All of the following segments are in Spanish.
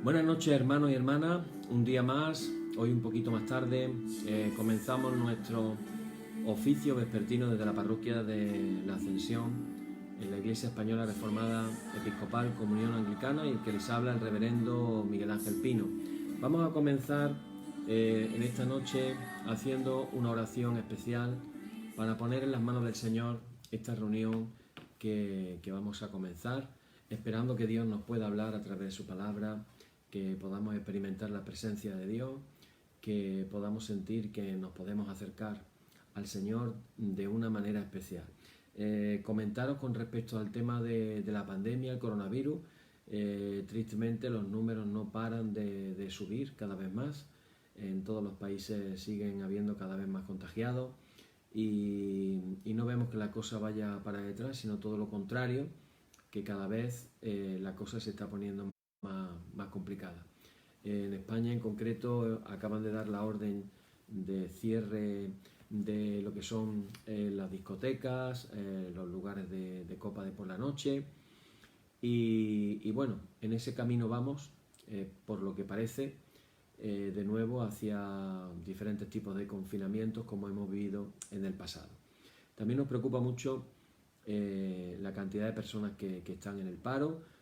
Buenas noches, hermanos y hermanas, un día más, hoy un poquito más tarde, comenzamos nuestro oficio vespertino desde la parroquia de la Ascensión en la Iglesia Española Reformada Episcopal Comunión Anglicana, y el que les habla el reverendo Miguel Ángel Pino. Vamos a comenzar en esta noche haciendo una oración especial para poner en las manos del Señor esta reunión que vamos a comenzar, esperando que Dios nos pueda hablar a través de su palabra, que podamos experimentar la presencia de Dios, que podamos sentir que nos podemos acercar al Señor de una manera especial. Comentaros con respecto al tema de la pandemia, el coronavirus. Tristemente los números no paran de subir cada vez más. En todos los países siguen habiendo cada vez más contagiados y no vemos que la cosa vaya para detrás, sino todo lo contrario, que cada vez la cosa se está poniendo más complicada. En España en concreto acaban de dar la orden de cierre de lo que son las discotecas, los lugares de copa de por la noche y bueno, en ese camino vamos, por lo que parece, de nuevo hacia diferentes tipos de confinamientos como hemos vivido en el pasado. También nos preocupa mucho la cantidad de personas que están en el paro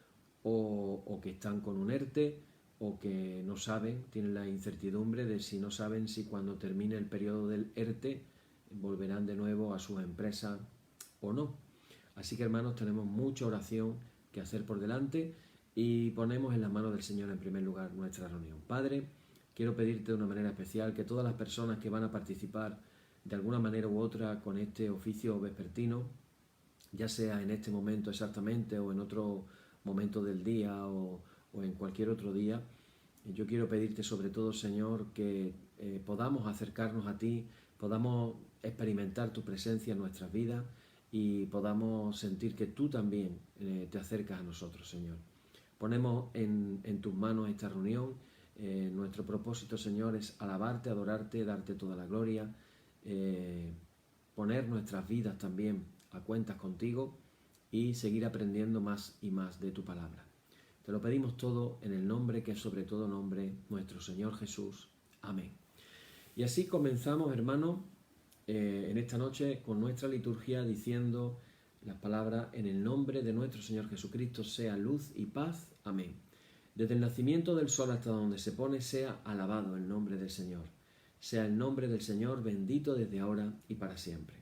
o que están con un ERTE o que no saben, tienen la incertidumbre de si no saben si cuando termine el periodo del ERTE volverán de nuevo a sus empresas o no. Así que, hermanos, tenemos mucha oración que hacer por delante y ponemos en las manos del Señor en primer lugar nuestra reunión. Padre, quiero pedirte de una manera especial que todas las personas que van a participar de alguna manera u otra con este oficio vespertino, ya sea en este momento exactamente o en otro momento del día o en cualquier otro día, yo quiero pedirte sobre todo, Señor, que podamos acercarnos a ti, podamos experimentar tu presencia en nuestras vidas y podamos sentir que tú también te acercas a nosotros, Señor. Ponemos en tus manos esta reunión. Nuestro propósito, Señor, es alabarte, adorarte, darte toda la gloria, poner nuestras vidas también a cuentas contigo y seguir aprendiendo más y más de tu palabra. Te lo pedimos todo en el nombre que es sobre todo nombre, nuestro Señor Jesús. Amén. Y así comenzamos, hermanos, en esta noche con nuestra liturgia diciendo las palabras: en el nombre de nuestro Señor Jesucristo sea luz y paz. Amén. Desde el nacimiento del sol hasta donde se pone, sea alabado el nombre del Señor. Sea el nombre del Señor bendito desde ahora y para siempre.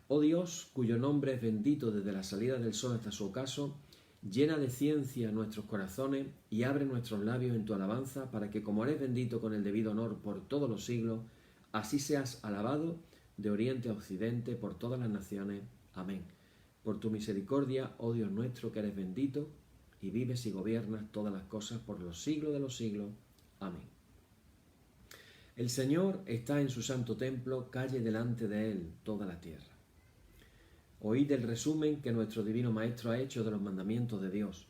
Oh Dios, cuyo nombre es bendito desde la salida del sol hasta su ocaso, llena de ciencia nuestros corazones y abre nuestros labios en tu alabanza, para que, como eres bendito con el debido honor por todos los siglos, así seas alabado de oriente a occidente por todas las naciones. Amén. Por tu misericordia, oh Dios nuestro, que eres bendito y vives y gobiernas todas las cosas por los siglos de los siglos. Amén. El Señor está en su santo templo, calle delante de él toda la tierra. Oíd el resumen que nuestro divino Maestro ha hecho de los mandamientos de Dios.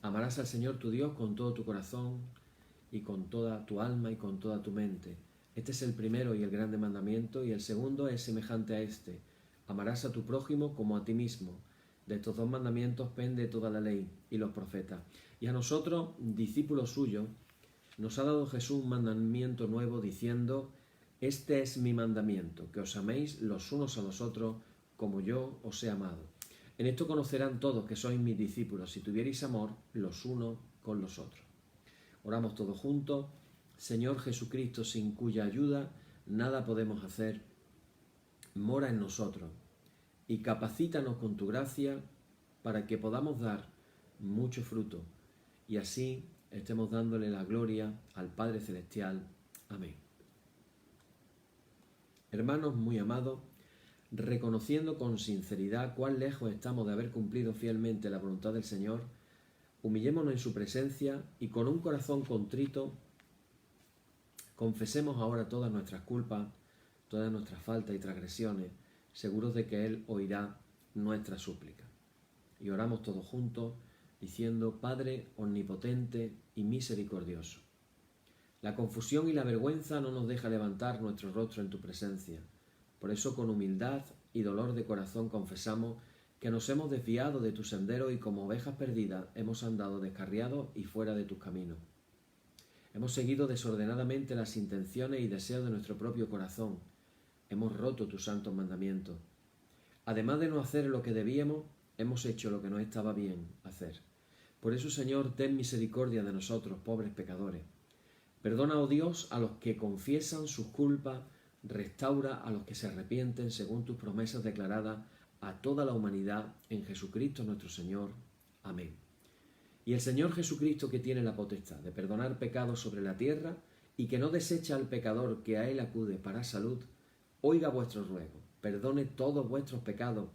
Amarás al Señor tu Dios con todo tu corazón y con toda tu alma y con toda tu mente. Este es el primero y el grande mandamiento, y el segundo es semejante a este: amarás a tu prójimo como a ti mismo. De estos dos mandamientos pende toda la ley y los profetas. Y a nosotros, discípulos suyos, nos ha dado Jesús un mandamiento nuevo, diciendo: este es mi mandamiento, que os améis los unos a los otros como yo os he amado. En esto conocerán todos que sois mis discípulos, si tuvierais amor los unos con los otros. Oramos todos juntos. Señor Jesucristo, sin cuya ayuda nada podemos hacer, mora en nosotros y capacítanos con tu gracia para que podamos dar mucho fruto y así estemos dándole la gloria al Padre Celestial. Amén. Hermanos muy amados, reconociendo con sinceridad cuán lejos estamos de haber cumplido fielmente la voluntad del Señor, humillémonos en su presencia y con un corazón contrito confesemos ahora todas nuestras culpas, todas nuestras faltas y transgresiones, seguros de que Él oirá nuestra súplica. Y oramos todos juntos diciendo: Padre omnipotente y misericordioso, la confusión y la vergüenza no nos deja levantar nuestro rostro en tu presencia. Por eso, con humildad y dolor de corazón, confesamos que nos hemos desviado de tu sendero y como ovejas perdidas hemos andado descarriados y fuera de tus caminos. Hemos seguido desordenadamente las intenciones y deseos de nuestro propio corazón. Hemos roto tus santos mandamientos. Además de no hacer lo que debíamos, hemos hecho lo que no estaba bien hacer. Por eso, Señor, ten misericordia de nosotros, pobres pecadores. Perdona, oh Dios, a los que confiesan sus culpas, restaura a los que se arrepienten según tus promesas declaradas a toda la humanidad en Jesucristo nuestro Señor. Amén. Y el Señor Jesucristo, que tiene la potestad de perdonar pecados sobre la tierra y que no desecha al pecador que a él acude para salud, oiga vuestros ruegos, perdone todos vuestros pecados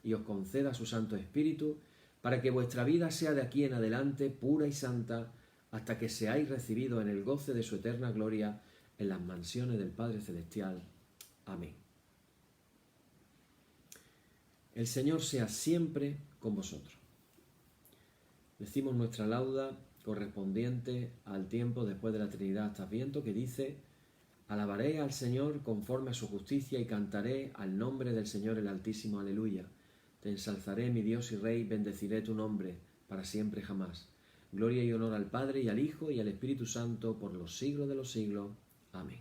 y os conceda su Santo Espíritu, para que vuestra vida sea de aquí en adelante pura y santa, hasta que seáis recibidos en el goce de su eterna gloria en las mansiones del Padre Celestial. Amén. El Señor sea siempre con vosotros. Decimos nuestra lauda correspondiente al tiempo después de la Trinidad hasta Adviento, que dice: alabaré al Señor conforme a su justicia y cantaré al nombre del Señor el Altísimo. Aleluya. Te ensalzaré, mi Dios y Rey, bendeciré tu nombre para siempre jamás. Gloria y honor al Padre y al Hijo y al Espíritu Santo por los siglos de los siglos. Amén.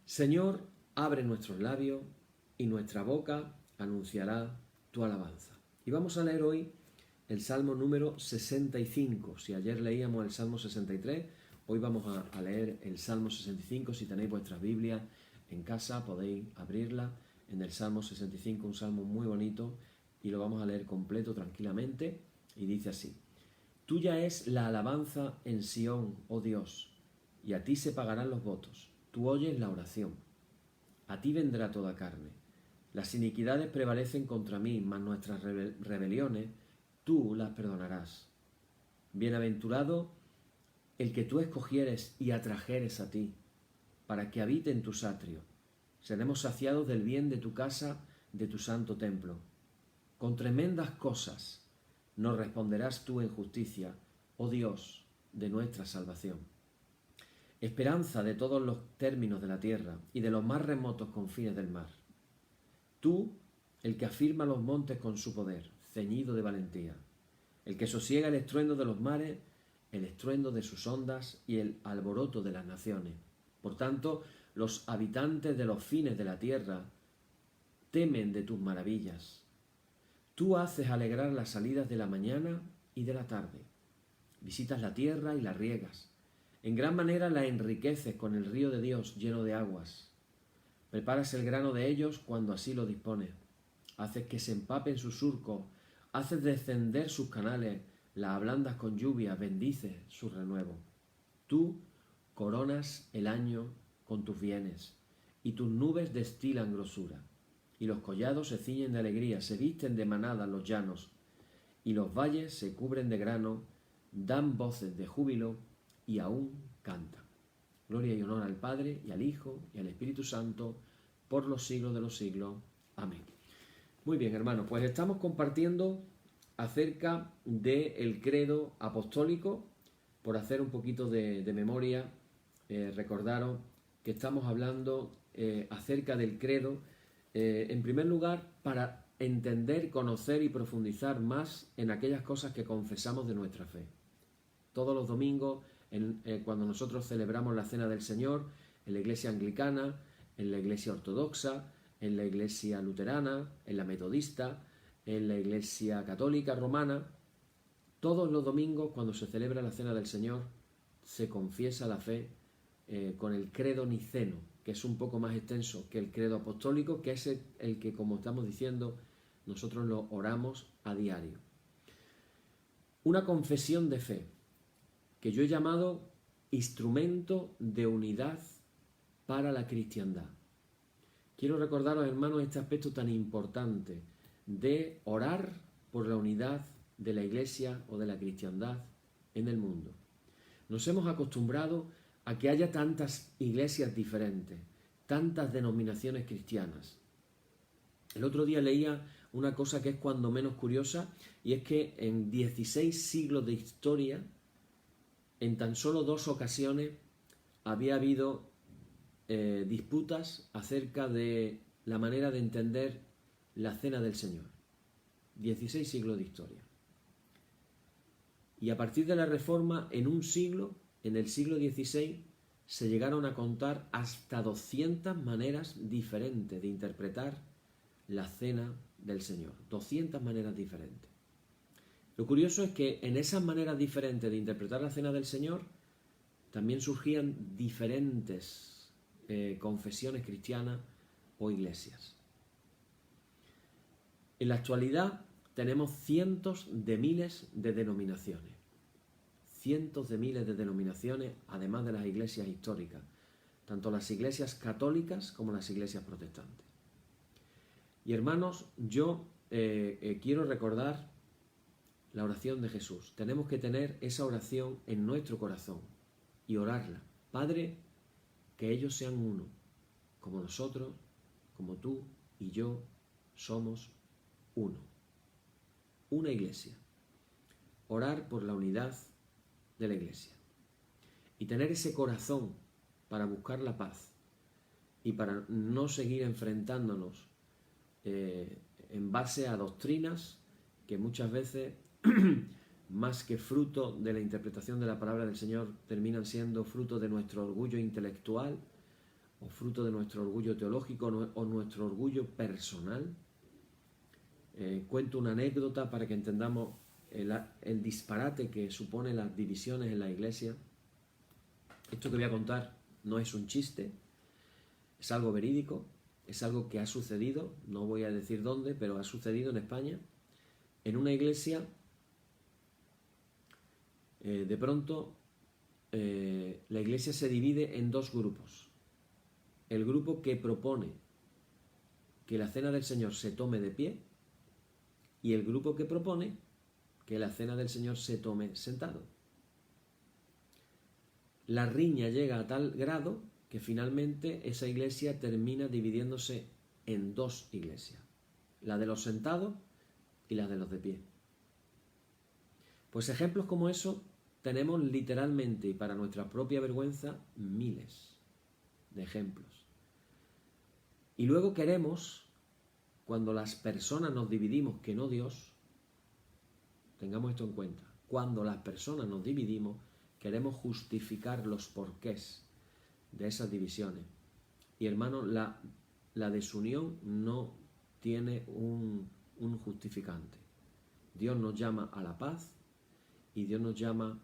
Señor, abre nuestros labios y nuestra boca anunciará tu alabanza. Y vamos a leer hoy el Salmo número 65. Si ayer leíamos el Salmo 63, hoy vamos a leer el Salmo 65. Si tenéis vuestras Biblias en casa, podéis abrirla en el Salmo 65, un salmo muy bonito, y lo vamos a leer completo tranquilamente. Y dice así: tuya es la alabanza en Sión, oh Dios, y a ti se pagarán los votos. Tú oyes la oración. A ti vendrá toda carne. Las iniquidades prevalecen contra mí, mas nuestras rebeliones tú las perdonarás. Bienaventurado el que tú escogieres y atrajeres a ti, para que habite en tus atrios. Seremos saciados del bien de tu casa, de tu santo templo. Con tremendas cosas nos responderás tú en justicia, oh Dios de nuestra salvación. Esperanza de todos los términos de la tierra y de los más remotos confines del mar. Tú, el que afirma los montes con su poder, ceñido de valentía, el que sosiega el estruendo de los mares, el estruendo de sus ondas y el alboroto de las naciones. Por tanto, los habitantes de los fines de la tierra temen de tus maravillas. Tú haces alegrar las salidas de la mañana y de la tarde. Visitas la tierra y la riegas. En gran manera la enriqueces con el río de Dios lleno de aguas. Preparas el grano de ellos cuando así lo dispones. Haces que se empapen sus surcos. Haces descender sus canales. Las ablandas con lluvia. Bendices su renuevo. Tú coronas el año con tus bienes, y tus nubes destilan grosura, y los collados se ciñen de alegría, se visten de manadas los llanos, y los valles se cubren de grano, dan voces de júbilo, y aún cantan. Gloria y honor al Padre, y al Hijo, y al Espíritu Santo, por los siglos de los siglos. Amén. Muy bien, hermanos, pues estamos compartiendo acerca del credo apostólico. Por hacer un poquito de memoria, recordaros que estamos hablando acerca del credo, en primer lugar, para entender, conocer y profundizar más en aquellas cosas que confesamos de nuestra fe. Todos los domingos, cuando nosotros celebramos la Cena del Señor, en la Iglesia Anglicana, en la Iglesia Ortodoxa, en la Iglesia Luterana, en la Metodista, en la Iglesia Católica Romana, todos los domingos, cuando se celebra la Cena del Señor, se confiesa la fe con el credo niceno, que es un poco más extenso que el credo apostólico, que es el que, como estamos diciendo, nosotros lo oramos a diario. Una confesión de fe, que yo he llamado instrumento de unidad para la cristiandad. Quiero recordaros, hermanos, este aspecto tan importante de orar por la unidad de la Iglesia o de la cristiandad en el mundo. Nos hemos acostumbrado a que haya tantas iglesias diferentes, tantas denominaciones cristianas. El otro día leía una cosa que es cuando menos curiosa, y es que en 16 siglos de historia, en tan solo 2 ocasiones, había habido disputas acerca de la manera de entender la Cena del Señor. 16 siglos de historia. Y a partir de la Reforma, en un siglo, en el siglo XVI se llegaron a contar hasta 200 maneras diferentes de interpretar la cena del Señor. 200 maneras diferentes. Lo curioso es que en esas maneras diferentes de interpretar la cena del Señor también surgían diferentes confesiones cristianas o iglesias. En la actualidad tenemos cientos de miles de denominaciones. Cientos de miles de denominaciones, además de las iglesias históricas, tanto las iglesias católicas como las iglesias protestantes. Y hermanos, yo quiero recordar la oración de Jesús. Tenemos que tener esa oración en nuestro corazón y orarla. Padre, que ellos sean uno, como nosotros, como tú y yo somos uno. Una iglesia. Orar por la unidad de la iglesia. Y tener ese corazón para buscar la paz y para no seguir enfrentándonos en base a doctrinas que muchas veces, más que fruto de la interpretación de la palabra del Señor, terminan siendo fruto de nuestro orgullo intelectual o fruto de nuestro orgullo teológico o nuestro orgullo personal. Cuento una anécdota para que entendamos el disparate que supone las divisiones en la iglesia. Esto que voy a contar no es un chiste, es algo verídico, es algo que ha sucedido, no voy a decir dónde, pero ha sucedido en España. En una iglesia, de pronto, la iglesia se divide en dos grupos. El grupo que propone que la cena del Señor se tome de pie y el grupo que propone que la cena del Señor se tome sentado. La riña llega a tal grado que finalmente esa iglesia termina dividiéndose en dos iglesias, la de los sentados y la de los de pie. Pues ejemplos como eso tenemos literalmente, y para nuestra propia vergüenza, miles de ejemplos. Y luego queremos, cuando las personas nos dividimos, que no Dios, tengamos esto en cuenta, cuando las personas nos dividimos, queremos justificar los porqués de esas divisiones. Y hermanos, la desunión no tiene un justificante. Dios nos llama a la paz y Dios nos llama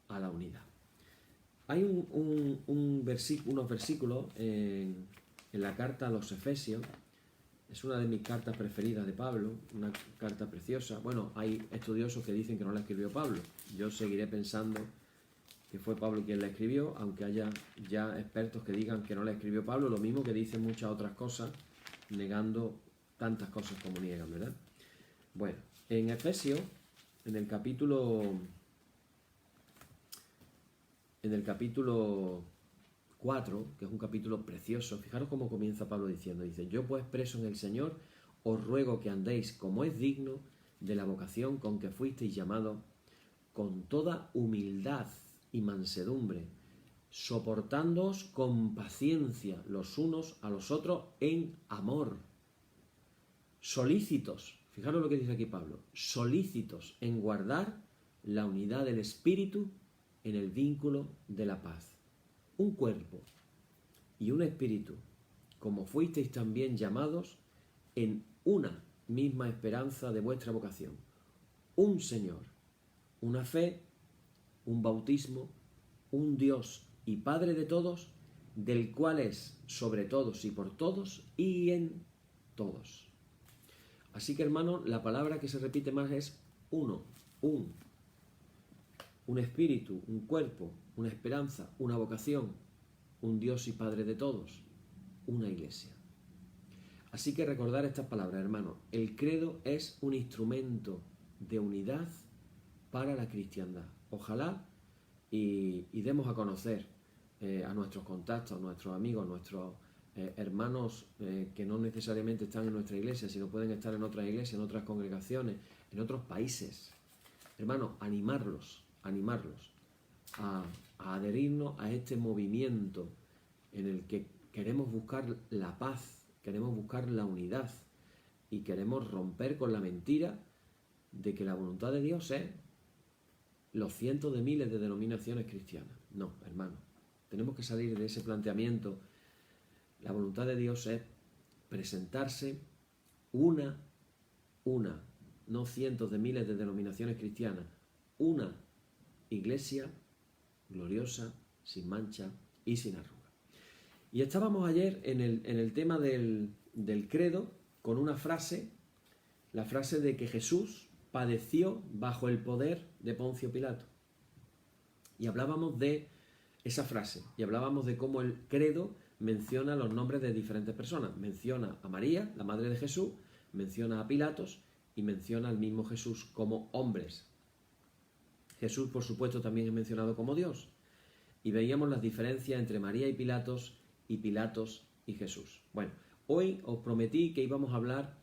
a la unidad. Hay unos versículos en la carta a los Efesios. Es una de mis cartas preferidas de Pablo, una carta preciosa. Bueno, hay estudiosos que dicen que no la escribió Pablo. Yo seguiré pensando que fue Pablo quien la escribió, aunque haya ya expertos que digan que no la escribió Pablo, lo mismo que dicen muchas otras cosas, negando tantas cosas como niegan, ¿verdad? Bueno, en Efesios, en el capítulo 4, que es un capítulo precioso, fijaros cómo comienza Pablo diciendo, dice, yo pues preso en el Señor, os ruego que andéis como es digno de la vocación con que fuisteis llamados, con toda humildad y mansedumbre, soportándoos con paciencia los unos a los otros en amor, solícitos, fijaros lo que dice aquí Pablo, solícitos en guardar la unidad del Espíritu en el vínculo de la paz. Un cuerpo y un espíritu, como fuisteis también llamados en una misma esperanza de vuestra vocación. Un Señor, una fe, un bautismo, un Dios y Padre de todos, del cual es sobre todos y por todos y en todos. Así que, hermano, la palabra que se repite más es uno, un espíritu, un cuerpo, una esperanza, una vocación, un Dios y Padre de todos, una iglesia. Así que recordar estas palabras, hermano. El credo es un instrumento de unidad para la cristiandad. Ojalá y demos a conocer a nuestros contactos, a nuestros amigos, a nuestros hermanos que no necesariamente están en nuestra iglesia, sino pueden estar en otras iglesias, en otras congregaciones, en otros países. Hermanos, animarlos a adherirnos a este movimiento en el que queremos buscar la paz, queremos buscar la unidad y queremos romper con la mentira de que la voluntad de Dios es los cientos de miles de denominaciones cristianas. No, hermano. Tenemos que salir de ese planteamiento. La voluntad de Dios es presentarse una, no cientos de miles de denominaciones cristianas, una iglesia gloriosa, sin mancha y sin arruga. Y estábamos ayer en el tema del credo con una frase, la frase de que Jesús padeció bajo el poder de Poncio Pilato. Y hablábamos de esa frase, y hablábamos de cómo el credo menciona los nombres de diferentes personas. Menciona a María, la madre de Jesús, menciona a Pilatos y menciona al mismo Jesús como hombres. Jesús, por supuesto, también es mencionado como Dios. Y veíamos las diferencias entre María y Pilatos y Jesús. Bueno, hoy os prometí que íbamos a hablar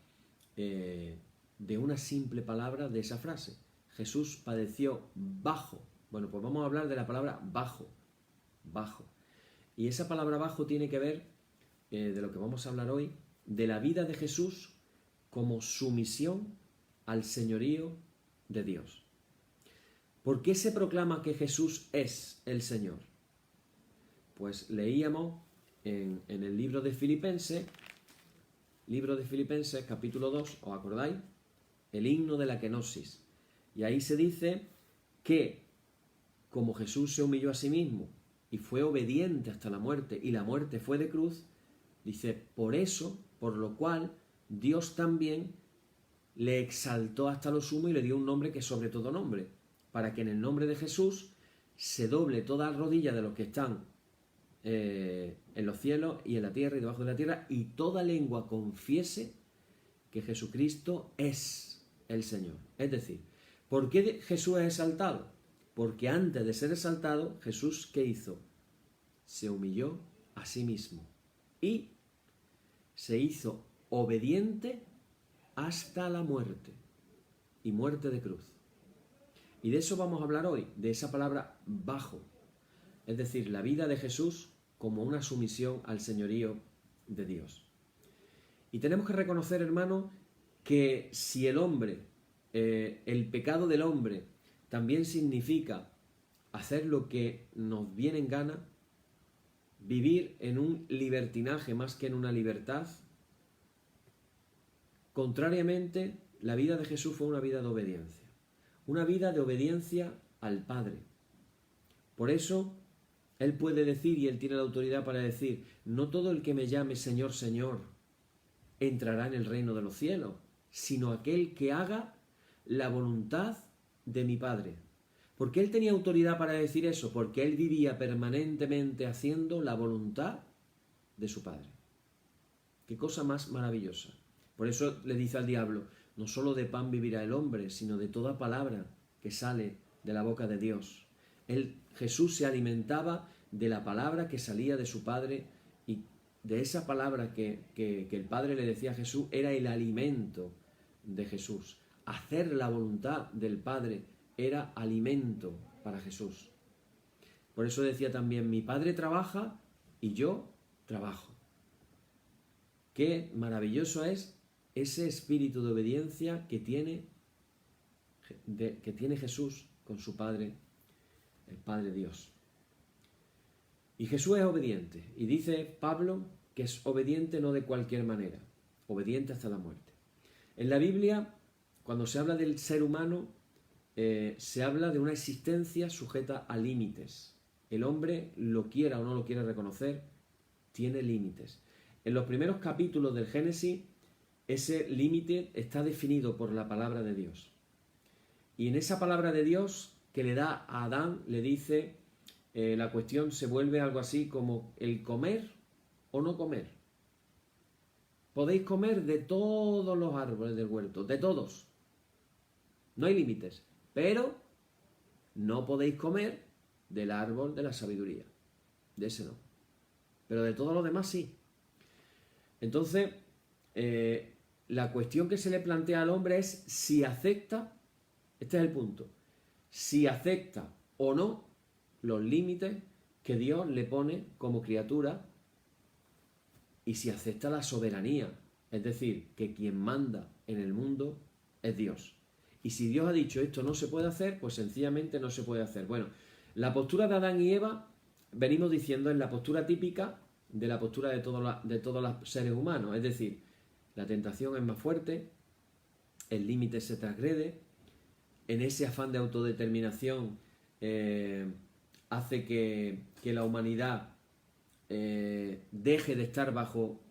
de una simple palabra de esa frase. Jesús padeció bajo. Bueno, pues vamos a hablar de la palabra bajo. Bajo. Y esa palabra bajo tiene que ver, de lo que vamos a hablar hoy, de la vida de Jesús como sumisión al señorío de Dios. ¿Por qué se proclama que Jesús es el Señor? Pues leíamos en el libro de Filipenses, capítulo 2, ¿os acordáis? El himno de la kenosis. Y ahí se dice que, como Jesús se humilló a sí mismo y fue obediente hasta la muerte, y la muerte fue de cruz, dice, por eso, por lo cual, Dios también le exaltó hasta lo sumo y le dio un nombre que es sobre todo nombre, para que en el nombre de Jesús se doble toda rodilla de los que están en los cielos y en la tierra y debajo de la tierra, y toda lengua confiese que Jesucristo es el Señor. Es decir, ¿por qué Jesús es exaltado? Porque antes de ser exaltado, Jesús, ¿qué hizo? Se humilló a sí mismo y se hizo obediente hasta la muerte, y muerte de cruz. Y de eso vamos a hablar hoy, de esa palabra bajo, es decir, la vida de Jesús como una sumisión al señorío de Dios. Y tenemos que reconocer, hermano, que si el hombre, el pecado del hombre, también significa hacer lo que nos viene en gana, vivir en un libertinaje más que en una libertad, contrariamente, la vida de Jesús fue una vida de obediencia. Una vida de obediencia al Padre. Por eso, Él puede decir, y Él tiene la autoridad para decir, no todo el que me llame Señor, Señor, entrará en el reino de los cielos, sino aquel que haga la voluntad de mi Padre. ¿Por qué Él tenía autoridad para decir eso? Porque Él vivía permanentemente haciendo la voluntad de su Padre. Qué cosa más maravillosa. Por eso le dice al diablo, no solo de pan vivirá el hombre, sino de toda palabra que sale de la boca de Dios. Jesús se alimentaba de la palabra que salía de su Padre, y de esa palabra que el Padre le decía a Jesús era el alimento de Jesús. Hacer la voluntad del Padre era alimento para Jesús. Por eso decía también, mi Padre trabaja y yo trabajo. Qué maravilloso es ese espíritu de obediencia que tiene Jesús con su Padre, el Padre Dios. Y Jesús es obediente. Y dice Pablo que es obediente no de cualquier manera, obediente hasta la muerte. En la Biblia, cuando se habla del ser humano, se habla de una existencia sujeta a límites. El hombre, lo quiera o no lo quiera reconocer, tiene límites. En los primeros capítulos del Génesis, ese límite está definido por la palabra de Dios. Y en esa palabra de Dios que le da a Adán, le dice, la cuestión se vuelve algo así como el comer o no comer. Podéis comer de todos los árboles del huerto, de todos. No hay límites. Pero no podéis comer del árbol de la sabiduría. De ese no. Pero de todo lo demás sí. Entonces, la cuestión que se le plantea al hombre es si acepta, este es el punto, si acepta o no los límites que Dios le pone como criatura, y si acepta la soberanía, es decir, que quien manda en el mundo es Dios. Y si Dios ha dicho esto no se puede hacer, pues sencillamente no se puede hacer. Bueno, la postura de Adán y Eva, venimos diciendo, es la postura típica de la postura de todos los seres humanos. Es decir, la tentación es más fuerte, el límite se transgrede, en ese afán de autodeterminación hace que la humanidad deje de estar bajo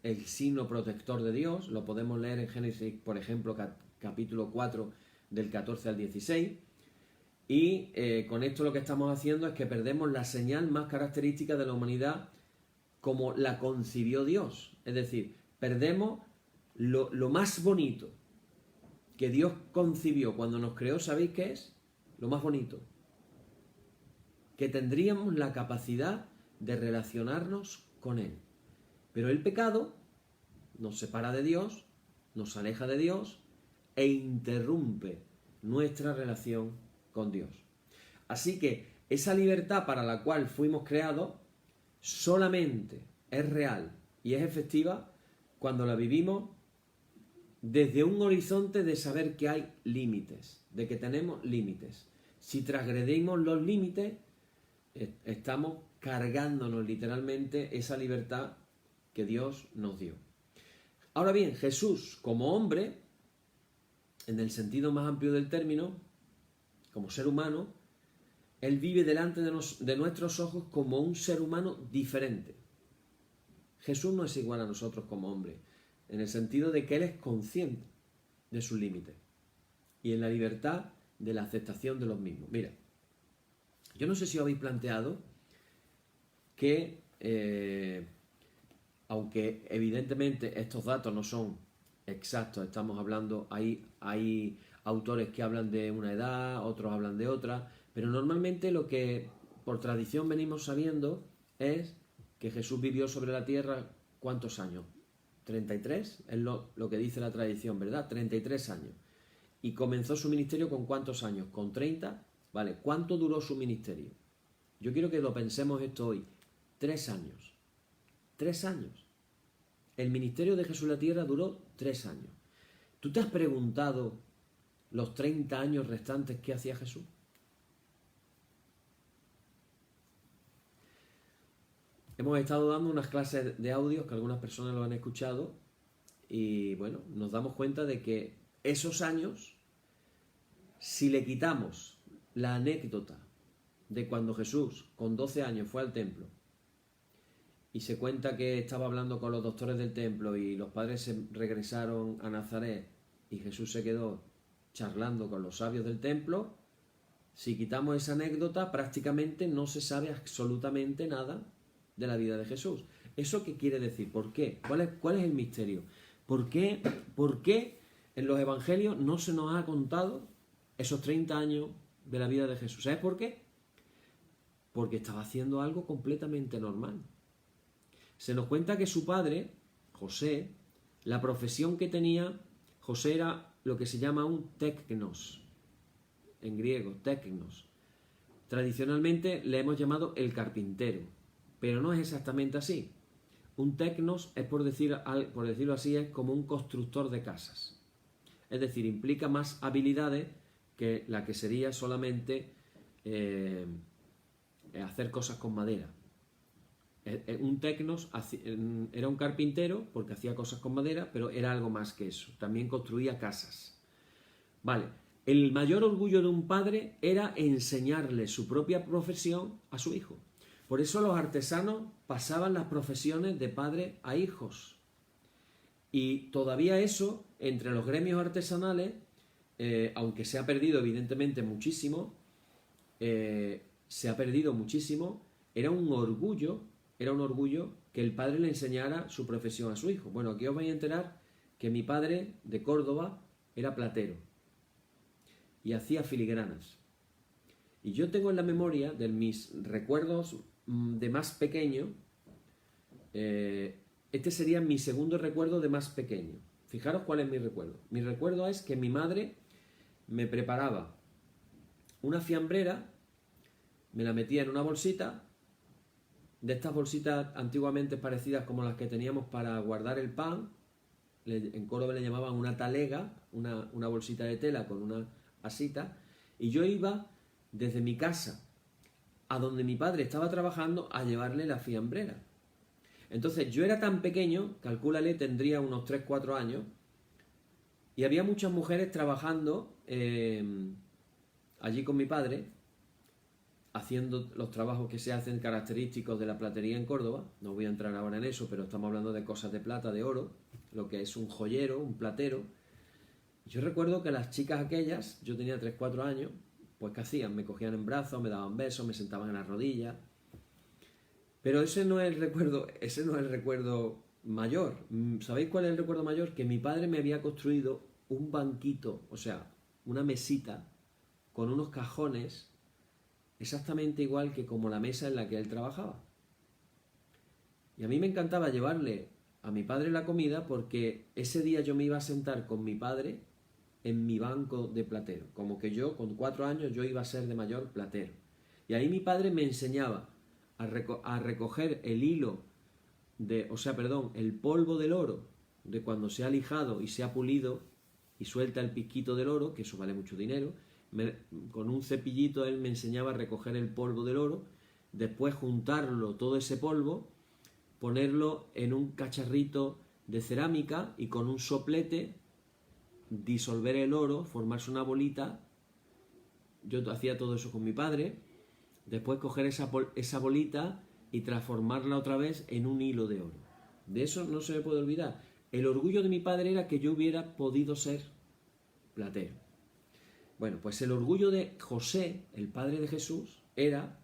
el signo protector de Dios. Lo podemos leer en Génesis, por ejemplo, capítulo 4, del 14 al 16. Y con esto lo que estamos haciendo es que perdemos la señal más característica de la humanidad como la concibió Dios. Es decir, perdemos lo más bonito que Dios concibió cuando nos creó. ¿Sabéis qué es? Lo más bonito. Que tendríamos la capacidad de relacionarnos con Él. Pero el pecado nos separa de Dios, nos aleja de Dios e interrumpe nuestra relación con Dios. Así que esa libertad para la cual fuimos creados solamente es real y es efectiva cuando la vivimos desde un horizonte de saber que hay límites, de que tenemos límites. Si transgredimos los límites, estamos cargándonos literalmente esa libertad que Dios nos dio. Ahora bien, Jesús como hombre, en el sentido más amplio del término, como ser humano, Él vive delante de nuestros ojos como un ser humano diferente. Jesús no es igual a nosotros como hombre, en el sentido de que Él es consciente de sus límites y en la libertad de la aceptación de los mismos. Mira, yo no sé si os habéis planteado que, aunque evidentemente estos datos no son exactos, estamos hablando, hay autores que hablan de una edad, otros hablan de otra, pero normalmente lo que por tradición venimos sabiendo es que Jesús vivió sobre la tierra, ¿cuántos años? 33, es lo que dice la tradición, ¿verdad? 33 años. ¿Y comenzó su ministerio con cuántos años? ¿Con 30? Vale, ¿cuánto duró su ministerio? Yo quiero que lo pensemos esto hoy. 3 años. 3 años. El ministerio de Jesús en la tierra duró 3 años. ¿Tú te has preguntado los 30 años restantes qué hacía Jesús? Hemos estado dando unas clases de audios que algunas personas lo han escuchado y bueno, nos damos cuenta de que esos años, si le quitamos la anécdota de cuando Jesús con 12 años fue al templo y se cuenta que estaba hablando con los doctores del templo y los padres se regresaron a Nazaret y Jesús se quedó charlando con los sabios del templo, si quitamos esa anécdota prácticamente no se sabe absolutamente nada de la vida de Jesús. ¿Eso qué quiere decir? ¿Por qué? ¿Cuál es el misterio? ¿Por qué en los evangelios no se nos ha contado esos 30 años de la vida de Jesús? ¿Sabes por qué? Porque estaba haciendo algo completamente normal. Se nos cuenta que su padre, José, la profesión que tenía, José era lo que se llama un teknos, en griego, teknos. Tradicionalmente le hemos llamado el carpintero, pero no es exactamente así. Un teknos es, por decirlo así, es como un constructor de casas. Es decir, implica más habilidades que la que sería solamente hacer cosas con madera. Un teknos era un carpintero porque hacía cosas con madera, pero era algo más que eso. También construía casas. Vale, el mayor orgullo de un padre era enseñarle su propia profesión a su hijo. Por eso los artesanos pasaban las profesiones de padre a hijos. Y todavía eso, entre los gremios artesanales, aunque se ha perdido evidentemente muchísimo, era un orgullo que el padre le enseñara su profesión a su hijo. Bueno, aquí os vais a enterar que mi padre de Córdoba era platero y hacía filigranas. Y yo tengo en la memoria de mis recuerdos de más pequeño, este sería mi segundo recuerdo de más pequeño. Fijaros cuál es mi recuerdo. Mi recuerdo es que mi madre me preparaba una fiambrera, me la metía en una bolsita, de estas bolsitas antiguamente parecidas como las que teníamos para guardar el pan, en Córdoba le llamaban una talega, una bolsita de tela con una asita, y yo iba desde mi casa a donde mi padre estaba trabajando a llevarle la fiambrera. Entonces yo era tan pequeño, calcúlale, tendría unos 3-4 años, y había muchas mujeres trabajando allí con mi padre, haciendo los trabajos que se hacen característicos de la platería en Córdoba. No voy a entrar ahora en eso, pero estamos hablando de cosas de plata, de oro, lo que es un joyero, un platero. Yo recuerdo que las chicas aquellas, yo tenía 3-4 años, pues ¿qué hacían? Me cogían en brazos, me daban besos, me sentaban en las rodillas. Pero ese no es el recuerdo mayor. ¿Sabéis cuál es el recuerdo mayor? Que mi padre me había construido un banquito, o sea, una mesita con unos cajones exactamente igual que como la mesa en la que él trabajaba. Y a mí me encantaba llevarle a mi padre la comida porque ese día yo me iba a sentar con mi padre en mi banco de platero. Como que yo, con 4 años, yo iba a ser de mayor platero. Y ahí mi padre me enseñaba a recoger el hilo el polvo del oro de cuando se ha lijado y se ha pulido y suelta el pizquito del oro, que eso vale mucho dinero. Con un cepillito él me enseñaba a recoger el polvo del oro, después juntarlo, todo ese polvo, ponerlo en un cacharrito de cerámica y con un soplete disolver el oro, formarse una bolita. Yo hacía todo eso con mi padre. Después coger esa bolita y transformarla otra vez en un hilo de oro. De eso no se me puede olvidar. El orgullo de mi padre era que yo hubiera podido ser platero. Bueno, pues el orgullo de José, el padre de Jesús, era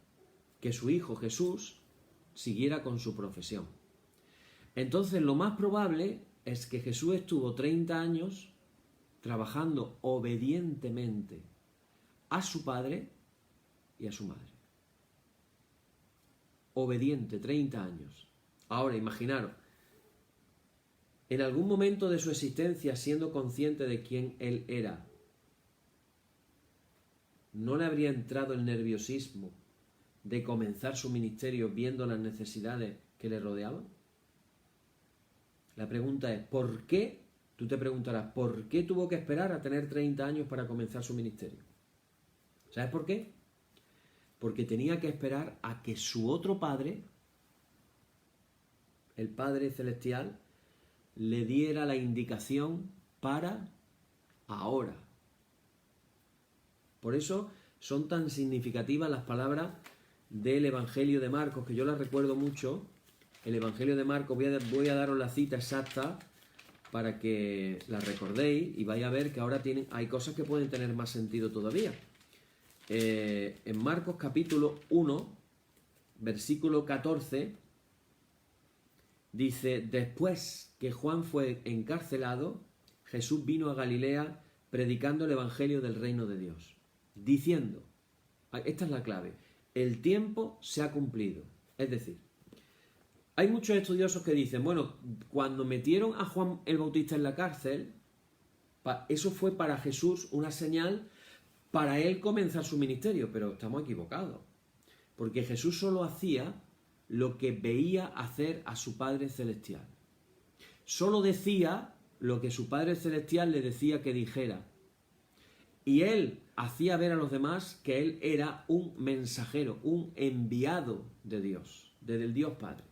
que su hijo Jesús siguiera con su profesión. Entonces lo más probable es que Jesús estuvo 30 años trabajando obedientemente a su padre y a su madre. Obediente, 30 años. Ahora, imaginaros, en algún momento de su existencia, siendo consciente de quién él era, ¿no le habría entrado el nerviosismo de comenzar su ministerio viendo las necesidades que le rodeaban? La pregunta es, ¿por qué? Tú te preguntarás, ¿por qué tuvo que esperar a tener 30 años para comenzar su ministerio? ¿Sabes por qué? Porque tenía que esperar a que su otro padre, el Padre Celestial, le diera la indicación para ahora. Por eso son tan significativas las palabras del Evangelio de Marcos, que yo las recuerdo mucho. El Evangelio de Marcos, voy a daros la cita exacta para que la recordéis y vais a ver que ahora hay cosas que pueden tener más sentido todavía. En Marcos capítulo 1, versículo 14, dice: después que Juan fue encarcelado, Jesús vino a Galilea predicando el Evangelio del reino de Dios, diciendo, esta es la clave, el tiempo se ha cumplido. Es decir, hay muchos estudiosos que dicen, bueno, cuando metieron a Juan el Bautista en la cárcel, eso fue para Jesús una señal para él comenzar su ministerio, pero estamos equivocados, porque Jesús solo hacía lo que veía hacer a su Padre Celestial. Solo decía lo que su Padre Celestial le decía que dijera. Y él hacía ver a los demás que él era un mensajero, un enviado de Dios, del Dios Padre.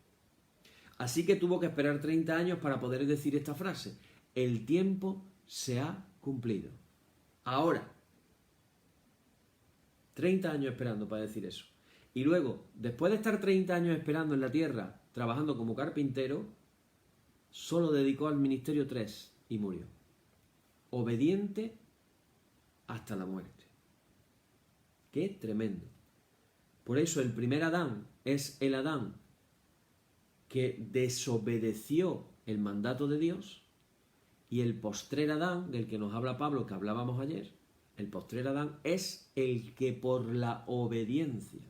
Así que tuvo que esperar 30 años para poder decir esta frase: el tiempo se ha cumplido. Ahora, 30 años esperando para decir eso. Y luego, después de estar 30 años esperando en la tierra, trabajando como carpintero, solo dedicó al ministerio 3 y murió. Obediente hasta la muerte. ¡Qué tremendo! Por eso el primer Adán es el Adán que desobedeció el mandato de Dios, y el postrer Adán, del que nos habla Pablo, que hablábamos ayer, el postrer Adán es el que por la obediencia.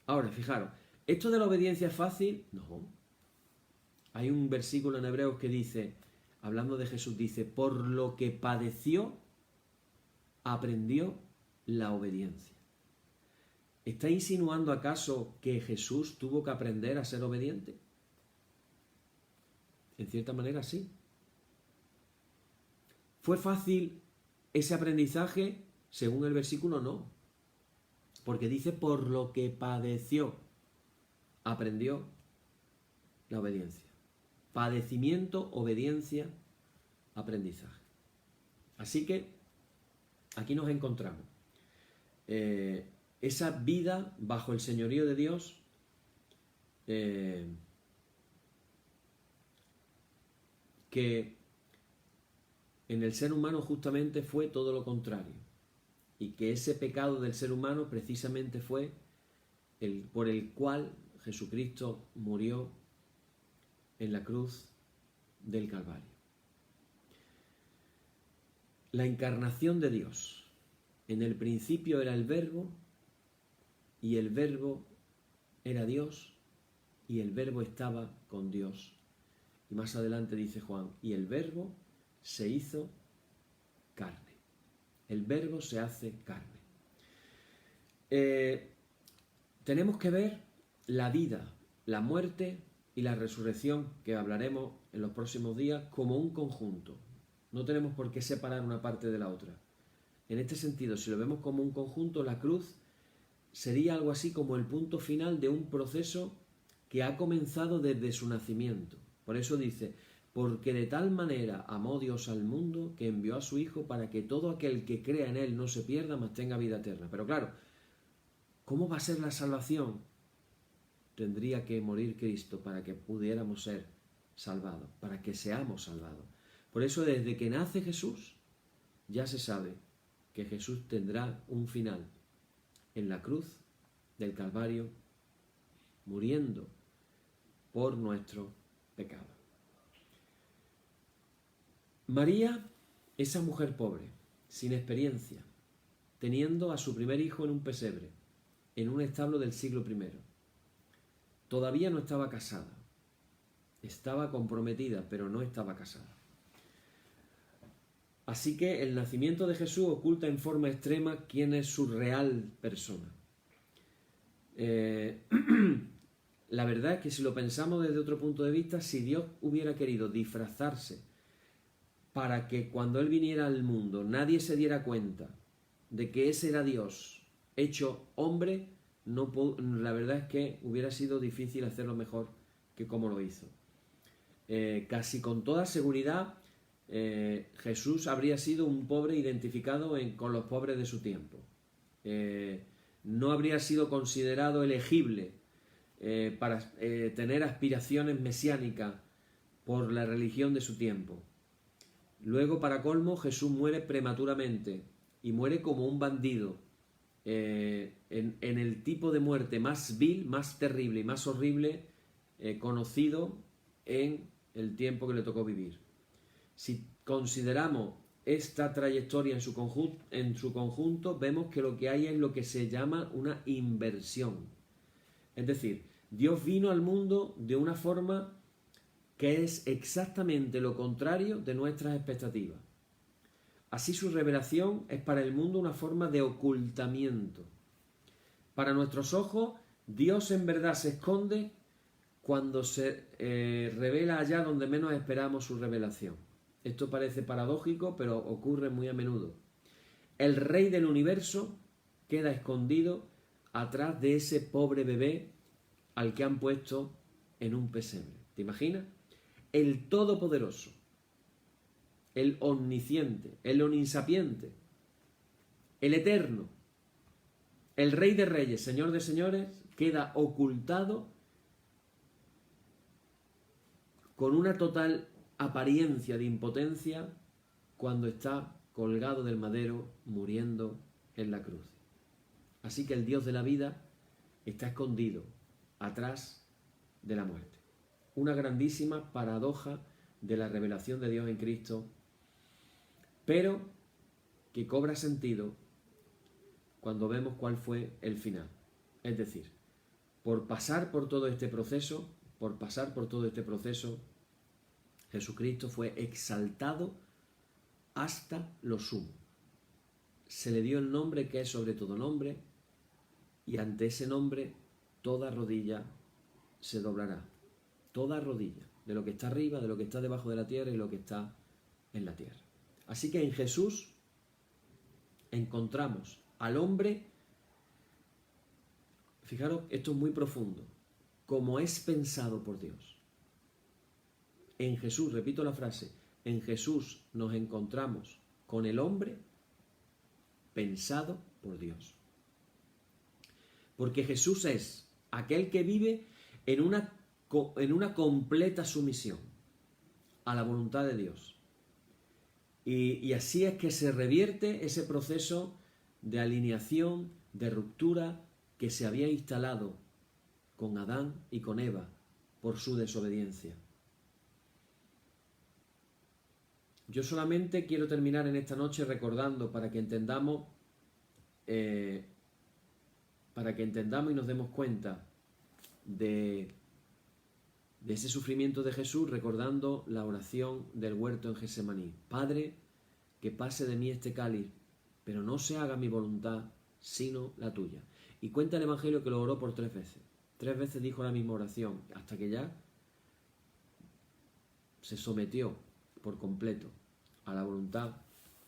Ahora, fijaros, ¿esto de la obediencia es fácil? No. Hay un versículo en Hebreos que dice, hablando de Jesús, dice, por lo que padeció, aprendió la obediencia. ¿Está insinuando acaso que Jesús tuvo que aprender a ser obediente? En cierta manera sí. ¿Fue fácil ese aprendizaje? Según el versículo, no. Porque dice, por lo que padeció, aprendió la obediencia. Padecimiento, obediencia, aprendizaje. Así que aquí nos encontramos. Esa vida bajo el señorío de Dios que en el ser humano justamente fue todo lo contrario, y que ese pecado del ser humano precisamente fue por el cual Jesucristo murió en la cruz del Calvario. La encarnación de Dios. En el principio era el Verbo, y el Verbo era Dios, y el Verbo estaba con Dios. Y más adelante dice Juan, y el Verbo se hizo carne. El Verbo se hace carne. Tenemos que ver la vida, la muerte y la resurrección, que hablaremos en los próximos días, como un conjunto. No tenemos por qué separar una parte de la otra. En este sentido, si lo vemos como un conjunto, la cruz sería algo así como el punto final de un proceso que ha comenzado desde su nacimiento. Por eso dice, porque de tal manera amó Dios al mundo que envió a su Hijo para que todo aquel que crea en Él no se pierda, mas tenga vida eterna. Pero claro, ¿cómo va a ser la salvación? Tendría que morir Cristo para que pudiéramos ser salvados, para que seamos salvados. Por eso desde que nace Jesús, ya se sabe que Jesús tendrá un final en la cruz del Calvario, muriendo por nuestro pecado. María, esa mujer pobre, sin experiencia, teniendo a su primer hijo en un pesebre, en un establo del siglo I. Todavía no estaba casada, estaba comprometida, pero no estaba casada. Así que el nacimiento de Jesús oculta en forma extrema quién es su real persona. La verdad es que si lo pensamos desde otro punto de vista, si Dios hubiera querido disfrazarse para que cuando Él viniera al mundo nadie se diera cuenta de que ese era Dios hecho hombre, la verdad es que hubiera sido difícil hacerlo mejor que como lo hizo. Casi con toda seguridad Jesús habría sido un pobre identificado con los pobres de su tiempo. No habría sido considerado elegible para tener aspiraciones mesiánicas por la religión de su tiempo. Luego, para colmo, Jesús muere prematuramente y muere como un bandido, en el tipo de muerte más vil, más terrible y más horrible conocido en el tiempo que le tocó vivir. Si consideramos esta trayectoria en su conjunto, vemos que lo que hay es lo que se llama una inversión. Es decir, Dios vino al mundo de una forma que es exactamente lo contrario de nuestras expectativas. Así su revelación es para el mundo una forma de ocultamiento. Para nuestros ojos, Dios en verdad se esconde cuando se revela allá donde menos esperamos su revelación. Esto parece paradójico, pero ocurre muy a menudo. El Rey del universo queda escondido atrás de ese pobre bebé al que han puesto en un pesebre. ¿Te imaginas? El Todopoderoso, el Omnisciente, el Omnisapiente, el Eterno, el Rey de Reyes, Señor de Señores, queda ocultado con una total apariencia de impotencia cuando está colgado del madero muriendo en la cruz. Así que el Dios de la vida está escondido atrás de la muerte. Una grandísima paradoja de la revelación de Dios en Cristo, pero que cobra sentido cuando vemos cuál fue el final. Es decir, por pasar por todo este proceso, Jesucristo fue exaltado hasta lo sumo. Se le dio el nombre que es sobre todo nombre, y ante ese nombre toda rodilla se doblará. Toda rodilla. de lo que está arriba, de lo que está debajo de la tierra y lo que está en la tierra. Así que en Jesús encontramos al hombre, fijaros, esto es muy profundo, como es pensado por Dios. En Jesús, repito la frase, en Jesús nos encontramos con el hombre pensado por Dios. Porque Jesús es aquel que vive en una completa sumisión a la voluntad de Dios. Y así es que se revierte ese proceso de alineación, de ruptura que se había instalado con Adán y con Eva por su desobediencia. Yo solamente quiero terminar en esta noche recordando para que entendamos y nos demos cuenta de ese sufrimiento de Jesús, recordando la oración del huerto en Getsemaní. Padre, que pase de mí este cáliz, pero no se haga mi voluntad, sino la tuya. Y cuenta el Evangelio que lo oró por 3 veces. 3 veces dijo la misma oración, hasta que ya se sometió por completo a la voluntad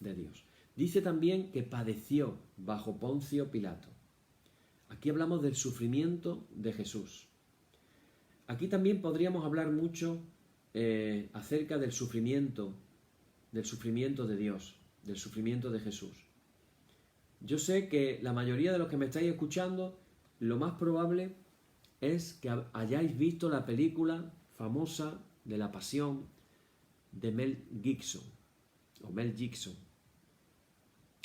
de Dios. Dice también que padeció bajo Poncio Pilato. Aquí hablamos del sufrimiento de Jesús. Aquí también podríamos hablar mucho acerca del sufrimiento de Dios, del sufrimiento de Jesús. Yo sé que la mayoría de los que me estáis escuchando, lo más probable es que hayáis visto la película famosa de la Pasión de Mel Gibson, o Mel Gibson.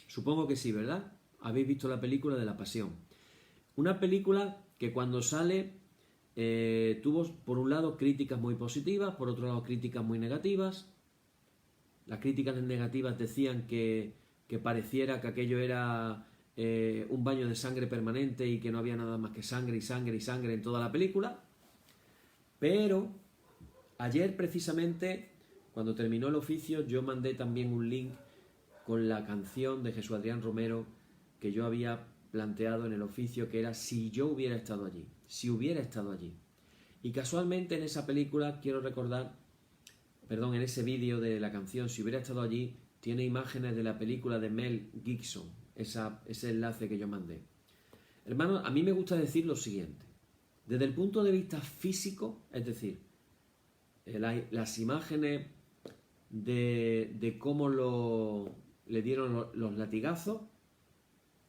Supongo que sí, ¿verdad? Habéis visto la película de la Pasión. Una película que cuando sale tuvo por un lado críticas muy positivas, por otro lado críticas muy negativas. Las críticas negativas decían que pareciera que aquello era un baño de sangre permanente y que no había nada más que sangre y sangre y sangre en toda la película. Pero ayer precisamente, cuando terminó el oficio, yo mandé también un link con la canción de Jesús Adrián Romero que yo había planteado en el oficio, que era Si yo hubiera estado allí, si hubiera estado allí. Y casualmente en esa película, en ese vídeo de la canción Si hubiera estado allí, tiene imágenes de la película de Mel Gibson, ese enlace que yo mandé. Hermano, a mí me gusta decir lo siguiente. Desde el punto de vista físico, es decir, las imágenes de cómo le dieron los latigazos,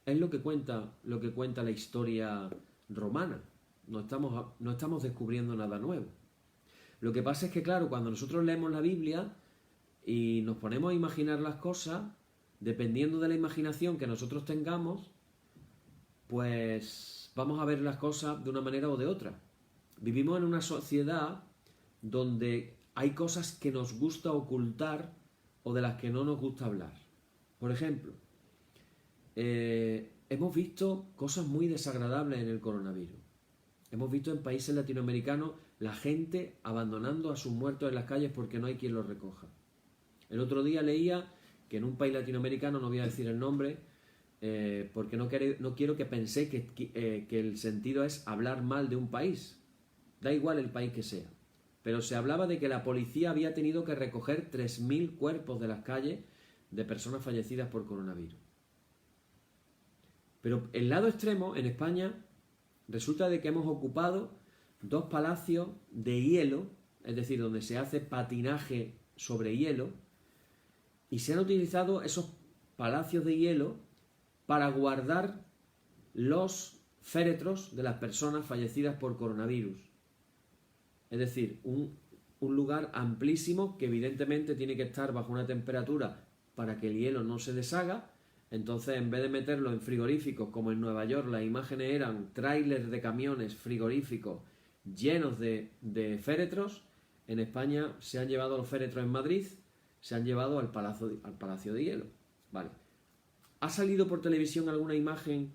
es lo que cuenta la historia romana. No estamos descubriendo nada nuevo. Lo que pasa es que, claro, cuando nosotros leemos la Biblia y nos ponemos a imaginar las cosas, dependiendo de la imaginación que nosotros tengamos, pues vamos a ver las cosas de una manera o de otra. Vivimos en una sociedad donde hay cosas que nos gusta ocultar o de las que no nos gusta hablar. Por ejemplo, hemos visto cosas muy desagradables en el coronavirus. Hemos visto en países latinoamericanos la gente abandonando a sus muertos en las calles porque no hay quien los recoja. El otro día leía que en un país latinoamericano, no voy a decir el nombre, porque no quiero que penséis que el sentido es hablar mal de un país. Da igual el país que sea. Pero se hablaba de que la policía había tenido que recoger 3.000 cuerpos de las calles de personas fallecidas por coronavirus. Pero el lado extremo, en España, resulta de que hemos ocupado 2 palacios de hielo, es decir, donde se hace patinaje sobre hielo, y se han utilizado esos palacios de hielo para guardar los féretros de las personas fallecidas por coronavirus. Es decir, un lugar amplísimo que evidentemente tiene que estar bajo una temperatura para que el hielo no se deshaga. Entonces, en vez de meterlo en frigoríficos, como en Nueva York, las imágenes eran tráilers de camiones frigoríficos llenos de féretros, en España se han llevado los féretros en Madrid, se han llevado al Palacio de Hielo. Vale. ¿Ha salido por televisión alguna imagen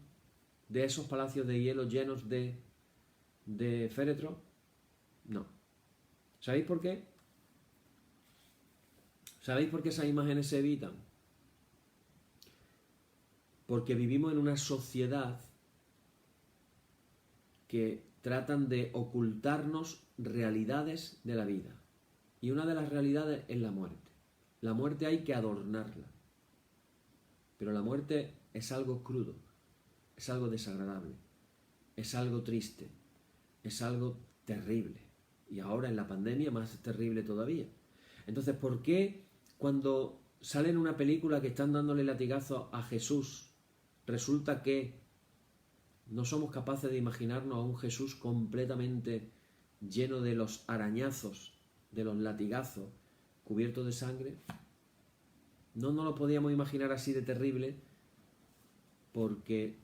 de esos palacios de hielo llenos de féretros? No. ¿Sabéis por qué? ¿Sabéis por qué esas imágenes se evitan? Porque vivimos en una sociedad que tratan de ocultarnos realidades de la vida. Y una de las realidades es la muerte. La muerte hay que adornarla. Pero la muerte es algo crudo, es algo desagradable, es algo triste, es algo terrible. Y ahora en la pandemia más terrible todavía. Entonces, ¿por qué cuando sale en una película que están dándole latigazos a Jesús, resulta que no somos capaces de imaginarnos a un Jesús completamente lleno de los arañazos, de los latigazos, cubierto de sangre? No nos lo podíamos imaginar así de terrible porque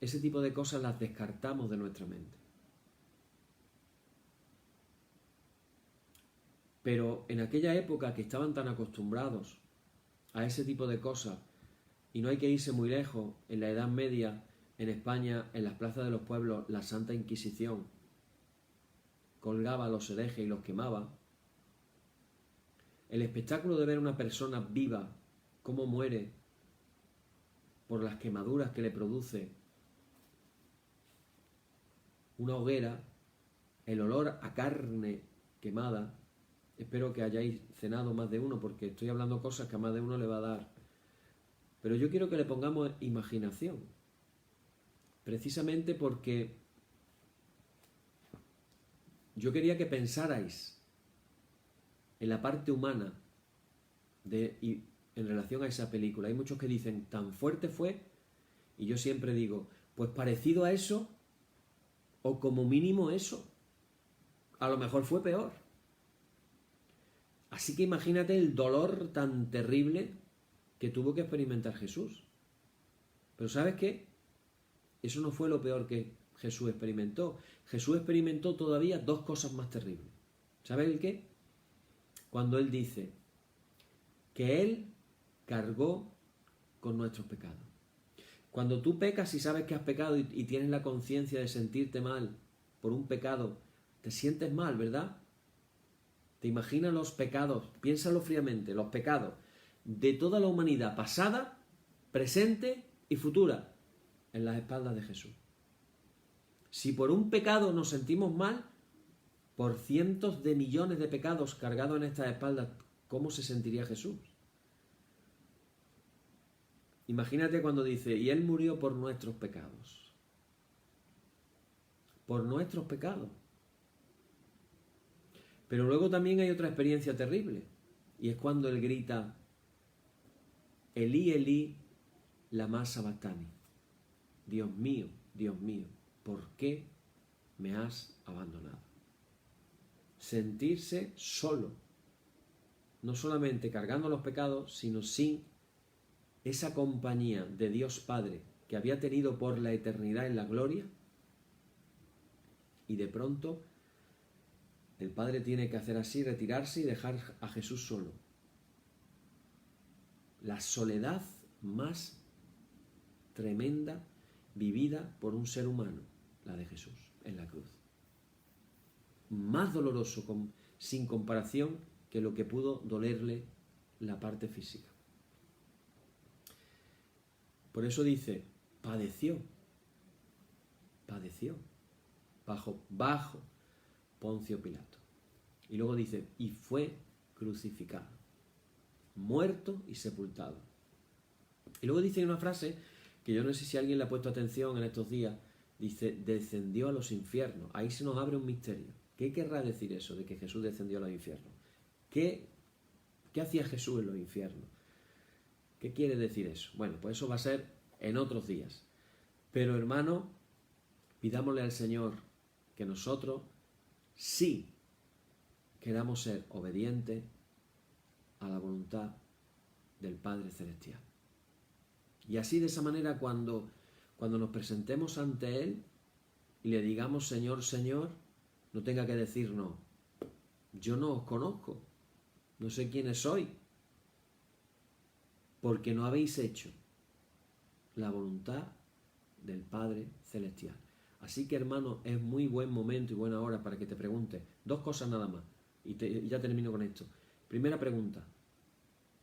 ese tipo de cosas las descartamos de nuestra mente. Pero en aquella época que estaban tan acostumbrados a ese tipo de cosas, y no hay que irse muy lejos, en la Edad Media, en España, en las plazas de los pueblos, la Santa Inquisición colgaba a los herejes y los quemaba. El espectáculo de ver a una persona viva, cómo muere por las quemaduras que le produce una hoguera, el olor a carne quemada. Espero que hayáis cenado más de uno, porque estoy hablando cosas que a más de uno le va a dar. Pero yo quiero que le pongamos imaginación, precisamente porque yo quería que pensarais en la parte humana en relación a esa película. Hay muchos que dicen, tan fuerte fue, y yo siempre digo, pues parecido a eso, o como mínimo eso. A lo mejor fue peor. Así que imagínate el dolor tan terrible que tuvo que experimentar Jesús. Pero ¿sabes qué? Eso no fue lo peor que Jesús experimentó. Jesús experimentó todavía dos cosas más terribles. ¿Sabes el qué? Cuando Él dice que Él cargó con nuestros pecados. Cuando tú pecas y sabes que has pecado y tienes la conciencia de sentirte mal por un pecado, te sientes mal, ¿verdad? Te imaginas los pecados, piénsalo fríamente, los pecados de toda la humanidad pasada, presente y futura en las espaldas de Jesús. Si por un pecado nos sentimos mal, por cientos de millones de pecados cargados en estas espaldas, ¿cómo se sentiría Jesús? Imagínate cuando dice, y Él murió por nuestros pecados. Por nuestros pecados. Pero luego también hay otra experiencia terrible, y es cuando Él grita, Elí, Elí, lama sabactani. Dios mío, ¿por qué me has abandonado? Sentirse solo, no solamente cargando los pecados, sino sin esa compañía de Dios Padre que había tenido por la eternidad en la gloria, y de pronto el Padre tiene que hacer así, retirarse y dejar a Jesús solo. La soledad más tremenda vivida por un ser humano, la de Jesús en la cruz. Más doloroso sin comparación que lo que pudo dolerle la parte física. Por eso dice, padeció bajo Poncio Pilato. Y luego dice, y fue crucificado, muerto y sepultado. Y luego dice una frase que yo no sé si alguien le ha puesto atención en estos días, dice, descendió a los infiernos. Ahí se nos abre un misterio. ¿Qué querrá decir eso de que Jesús descendió a los infiernos? ¿Qué hacía Jesús en los infiernos? ¿Qué quiere decir eso? Bueno, pues eso va a ser en otros días. Pero hermano, pidámosle al Señor que nosotros sí queramos ser obedientes a la voluntad del Padre Celestial. Y así de esa manera cuando nos presentemos ante Él y le digamos Señor, Señor, no tenga que decirnos, yo no os conozco, no sé quiénes sois, porque no habéis hecho la voluntad del Padre Celestial. Así que hermano, es muy buen momento y buena hora para que te preguntes dos cosas nada más, y ya termino con esto. Primera pregunta,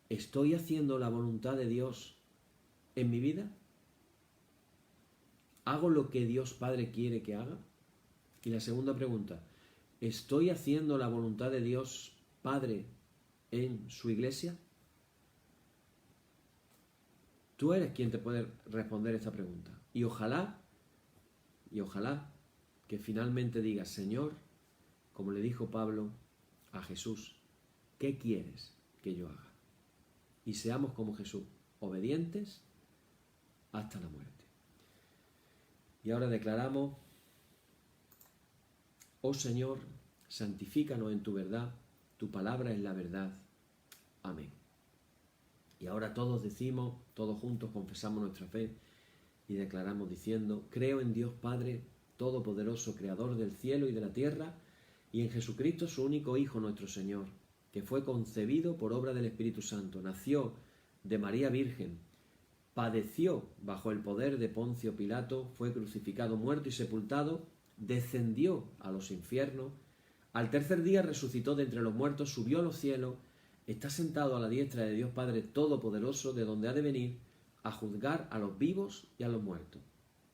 ¿estoy haciendo la voluntad de Dios en mi vida? ¿Hago lo que Dios Padre quiere que haga? Y la segunda pregunta, ¿estoy haciendo la voluntad de Dios Padre en su iglesia? Tú eres quien te puede responder esta pregunta. Y ojalá que finalmente digas, Señor, como le dijo Pablo a Jesús, ¿qué quieres que yo haga? Y seamos como Jesús, obedientes hasta la muerte. Y ahora declaramos, oh Señor, santifícanos en tu verdad, tu palabra es la verdad. Amén. Y ahora todos decimos, todos juntos confesamos nuestra fe y declaramos diciendo, creo en Dios Padre Todopoderoso, Creador del cielo y de la tierra, y en Jesucristo su único Hijo nuestro Señor, que fue concebido por obra del Espíritu Santo, nació de María Virgen, padeció bajo el poder de Poncio Pilato, fue crucificado, muerto y sepultado, descendió a los infiernos, al tercer día resucitó de entre los muertos, subió a los cielos, está sentado a la diestra de Dios Padre Todopoderoso, de donde ha de venir a juzgar a los vivos y a los muertos.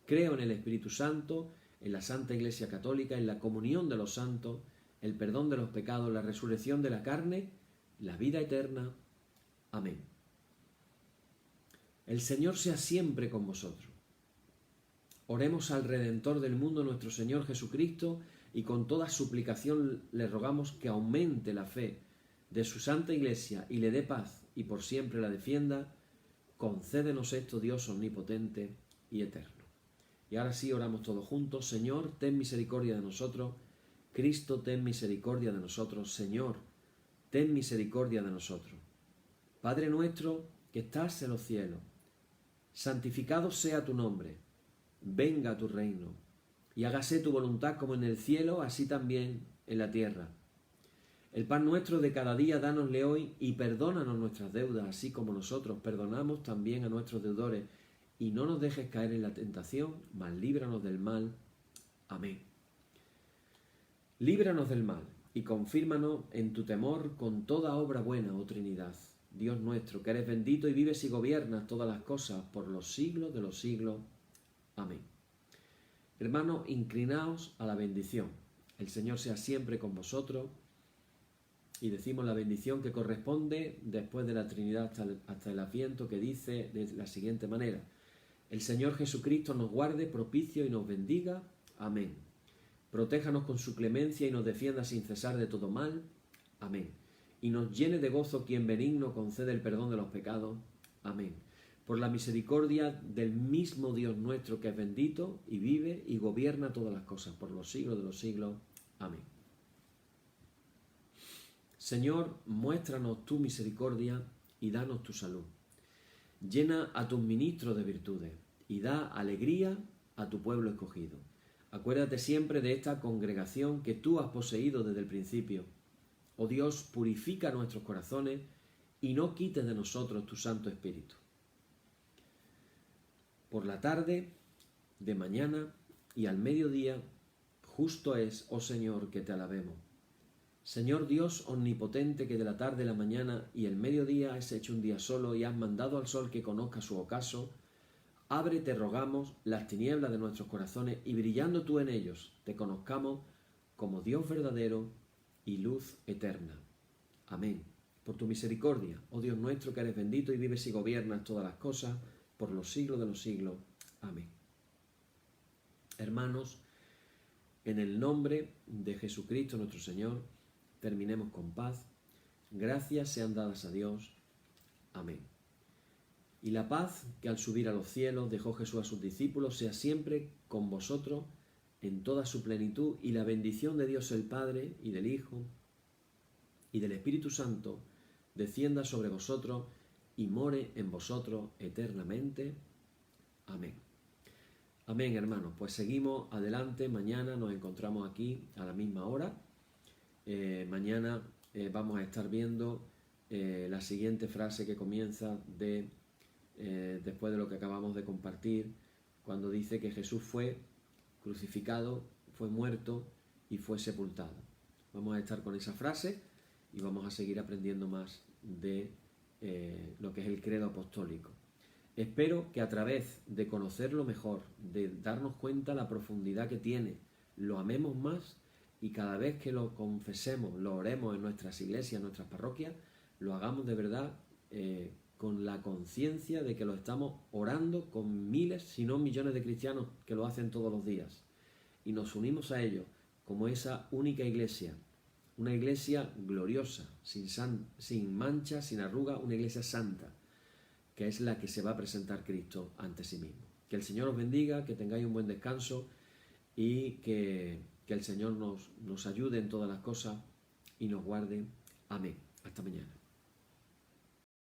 Creo en el Espíritu Santo, en la Santa Iglesia Católica, en la comunión de los santos, el perdón de los pecados, la resurrección de la carne, la vida eterna. Amén. El Señor sea siempre con vosotros. Oremos al Redentor del mundo, nuestro Señor Jesucristo, y con toda suplicación le rogamos que aumente la fe de su Santa Iglesia y le dé paz y por siempre la defienda. Concédenos esto, Dios omnipotente y eterno. Y ahora sí oramos todos juntos. Señor, ten misericordia de nosotros. Cristo, ten misericordia de nosotros. Señor, ten misericordia de nosotros. Padre nuestro que estás en los cielos, santificado sea tu nombre. Venga tu reino, y hágase tu voluntad como en el cielo, así también en la tierra. El pan nuestro de cada día dánosle hoy, y perdónanos nuestras deudas, así como nosotros perdonamos también a nuestros deudores, y no nos dejes caer en la tentación, mas líbranos del mal. Amén. Líbranos del mal, y confírmanos en tu temor con toda obra buena, oh Trinidad. Dios nuestro, que eres bendito y vives y gobiernas todas las cosas por los siglos de los siglos. Amén. Hermanos, inclinaos a la bendición. El Señor sea siempre con vosotros. Y decimos la bendición que corresponde después de la Trinidad hasta el Adviento, que dice de la siguiente manera: el Señor Jesucristo nos guarde propicio y nos bendiga. Amén. Protéjanos con su clemencia y nos defienda sin cesar de todo mal. Amén. Y nos llene de gozo quien benigno concede el perdón de los pecados. Amén. Por la misericordia del mismo Dios nuestro, que es bendito y vive y gobierna todas las cosas por los siglos de los siglos. Amén. Señor, muéstranos tu misericordia y danos tu salud. Llena a tus ministros de virtudes y da alegría a tu pueblo escogido. Acuérdate siempre de esta congregación que tú has poseído desde el principio. Oh Dios, purifica nuestros corazones y no quites de nosotros tu Santo Espíritu. Por la tarde, de mañana y al mediodía, justo es, oh Señor, que te alabemos. Señor Dios omnipotente, que de la tarde, la mañana y el mediodía has hecho un día solo y has mandado al sol que conozca su ocaso, abre, te rogamos, las tinieblas de nuestros corazones y brillando tú en ellos, te conozcamos como Dios verdadero y luz eterna. Amén. Por tu misericordia, oh Dios nuestro, que eres bendito y vives y gobiernas todas las cosas, por los siglos de los siglos. Amén. Hermanos, en el nombre de Jesucristo nuestro Señor, terminemos con paz. Gracias sean dadas a Dios. Amén. Y la paz que al subir a los cielos dejó Jesús a sus discípulos sea siempre con vosotros en toda su plenitud, y la bendición de Dios el Padre y del Hijo y del Espíritu Santo descienda sobre vosotros y more en vosotros eternamente. Amén. Amén, hermanos. Pues seguimos adelante. Mañana nos encontramos aquí a la misma hora. Mañana vamos a estar viendo la siguiente frase que comienza después de lo que acabamos de compartir, cuando dice que Jesús fue crucificado, fue muerto y fue sepultado. Vamos a estar con esa frase y vamos a seguir aprendiendo más de lo que es el credo apostólico. Espero que a través de conocerlo mejor, de darnos cuenta la profundidad que tiene, lo amemos más y cada vez que lo confesemos, lo oremos en nuestras iglesias, en nuestras parroquias, lo hagamos de verdad con la conciencia de que lo estamos orando con miles, si no millones de cristianos que lo hacen todos los días. Y nos unimos a ellos como esa única iglesia, una iglesia gloriosa, sin mancha, sin arruga, una iglesia santa, que es la que se va a presentar Cristo ante sí mismo. Que el Señor os bendiga, que tengáis un buen descanso y que el Señor nos ayude en todas las cosas y nos guarde. Amén. Hasta mañana.